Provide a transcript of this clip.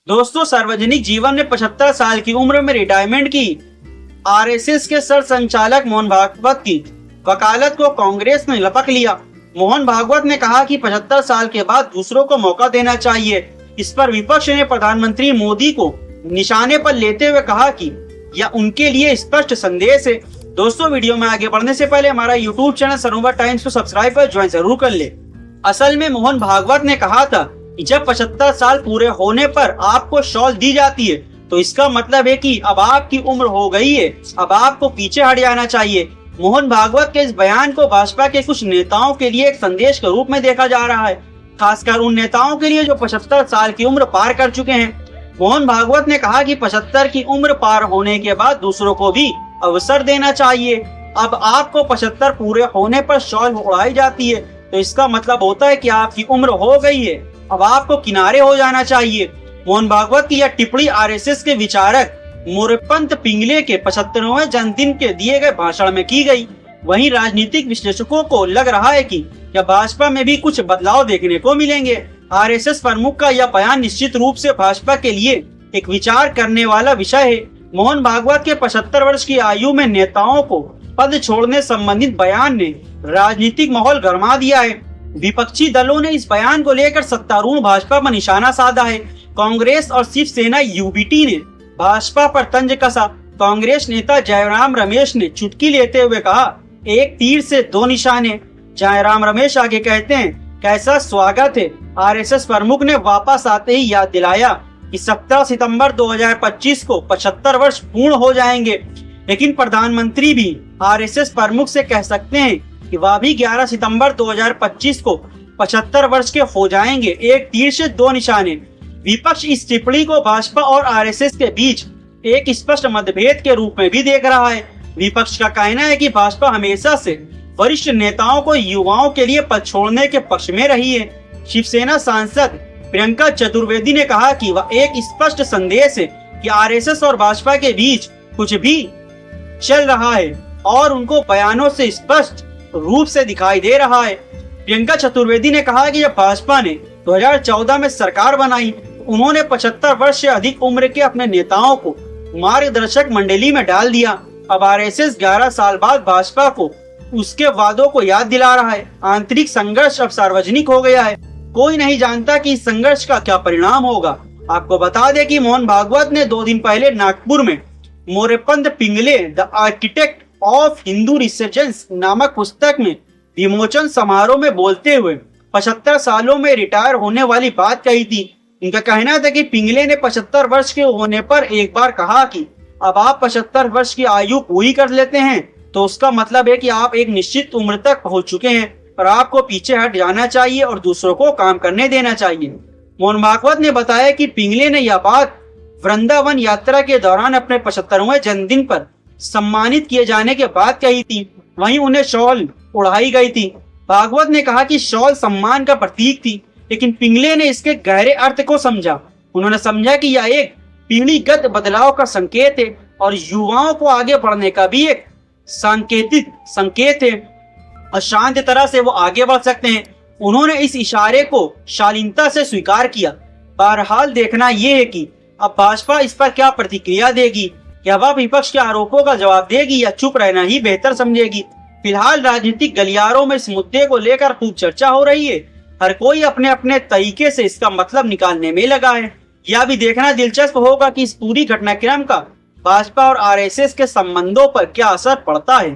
दोस्तों, सार्वजनिक जीवन में 75 साल की उम्र में रिटायरमेंट की आरएसएस के सर संचालक मोहन भागवत की वकालत को कांग्रेस ने लपक लिया। मोहन भागवत ने कहा कि 75 साल के बाद दूसरों को मौका देना चाहिए। इस पर विपक्ष ने प्रधानमंत्री मोदी को निशाने पर लेते हुए कहा कि यह उनके लिए स्पष्ट संदेश है। दोस्तों, वीडियो में आगे बढ़ने से पहले हमारा यूट्यूब चैनल सरोवर टाइम्स को सब्सक्राइब कर ज्वाइन जरूर कर ले। असल में मोहन भागवत ने कहा था कि जब 75 साल पूरे होने पर आपको शॉल दी जाती है तो इसका मतलब है कि अब आपकी उम्र हो गई है, अब आपको पीछे हट जाना चाहिए। मोहन भागवत के इस बयान को भाजपा के कुछ नेताओं के लिए एक संदेश के रूप में देखा जा रहा है, खासकर उन नेताओं के लिए जो 75 साल की उम्र पार कर चुके हैं। मोहन भागवत ने कहा कि 75 की उम्र पार होने के बाद दूसरों को भी अवसर देना चाहिए। अब आपको 75 पूरे होने पर शॉल उड़ाई जाती है तो इसका मतलब होता है कि आपकी उम्र हो गई है, अब आपको किनारे हो जाना चाहिए। मोहन भागवत की यह टिप्पणी आरएसएस के विचारक मोरेपंत पिंगले के 75वें जन्मदिन के दिए गए भाषण में की गई। वहीं राजनीतिक विश्लेषकों को लग रहा है कि यह भाजपा में भी कुछ बदलाव देखने को मिलेंगे। आरएसएस प्रमुख का यह बयान निश्चित रूप से भाजपा के लिए एक विचार करने वाला विषय है। मोहन भागवत के 75 वर्ष की आयु में नेताओं को पद छोड़ने संबंधित बयान ने राजनीतिक माहौल गरमा दिया है। विपक्षी दलों ने इस बयान को लेकर सत्तारूढ़ भाजपा पर निशाना साधा है। कांग्रेस और शिवसेना यूबीटी ने भाजपा पर तंज कसा। कांग्रेस नेता जयराम रमेश ने चुटकी लेते हुए कहा, एक तीर से दो निशाने। जयराम रमेश आगे कहते हैं, कैसा स्वागत है। आरएसएस प्रमुख ने वापस आते ही याद दिलाया कि 17 सितंबर 2025 को 75 वर्ष पूर्ण हो जाएंगे। लेकिन प्रधानमंत्री भी आरएसएस प्रमुख से कह सकते हैं कि वह भी 11 सितंबर 2025 को 75 वर्ष के हो जाएंगे। एक तीर से दो निशाने। विपक्ष इस टिप्पणी को भाजपा और आरएसएस के बीच एक स्पष्ट मतभेद के रूप में भी देख रहा है। विपक्ष का कहना है कि भाजपा हमेशा से वरिष्ठ नेताओं को युवाओं के लिए पद छोड़ने के पक्ष में रही है। शिवसेना सांसद प्रियंका चतुर्वेदी ने कहा कि वह एक स्पष्ट संदेश है कि आरएसएस और भाजपा के बीच कुछ भी चल रहा है और उनको बयानों से स्पष्ट रूप से दिखाई दे रहा है। प्रियंका चतुर्वेदी ने कहा कि जब भाजपा ने 2014 में सरकार बनाई, उन्होंने 75 वर्ष से अधिक उम्र के अपने नेताओं को मार्गदर्शक मंडली में डाल दिया। अब आरएसएस 11 साल बाद भाजपा को उसके वादों को याद दिला रहा है। आंतरिक संघर्ष अब सार्वजनिक हो गया है। कोई नहीं जानता कि इस संघर्ष का क्या परिणाम होगा। आपको बता दें कि मोहन भागवत ने 2 दिन पहले नागपुर में Morepant Pingle the architect of Hindu resurgence नामक पुस्तक में विमोचन समारोह में बोलते हुए 75 सालों में रिटायर होने वाली बात कही थी। उनका कहना था कि पिंगले ने 75 वर्ष के होने पर एक बार कहा कि अब आप 75 वर्ष की आयु पूरी कर लेते हैं तो उसका मतलब है कि आप एक निश्चित उम्र तक पहुंच चुके हैं और आपको पीछे हट जाना चाहिए और दूसरों को काम करने देना चाहिए। मोहन भागवत ने बताया कि पिंगले ने यह बात वृंदावन यात्रा के दौरान अपने 75वें जन्मदिन पर सम्मानित किए जाने के बाद कही थी। वहीं उन्हें शॉल उड़ाई गई थी। भागवत ने कहा कि शॉल सम्मान का प्रतीक थी, लेकिन पिंगले ने इसके गहरे अर्थ को समझा। उन्होंने समझा कि यह एक पीढ़ीगत बदलाव का संकेत है और युवाओं को आगे बढ़ने का भी एक सांकेतिक संकेत है और शांत तरह से वो आगे बढ़ सकते हैं। उन्होंने इस इशारे को शालीनता से स्वीकार किया। बहरहाल देखना यह है कि अब भाजपा इस पर क्या प्रतिक्रिया देगी। क्या वह विपक्ष के आरोपों का जवाब देगी या चुप रहना ही बेहतर समझेगी। फिलहाल राजनीतिक गलियारों में इस मुद्दे को लेकर खूब चर्चा हो रही है। हर कोई अपने अपने तरीके से इसका मतलब निकालने में लगा है। यह भी देखना दिलचस्प होगा कि इस पूरी घटनाक्रम का भाजपा और आरएसएस के संबंधों पर क्या असर पड़ता है।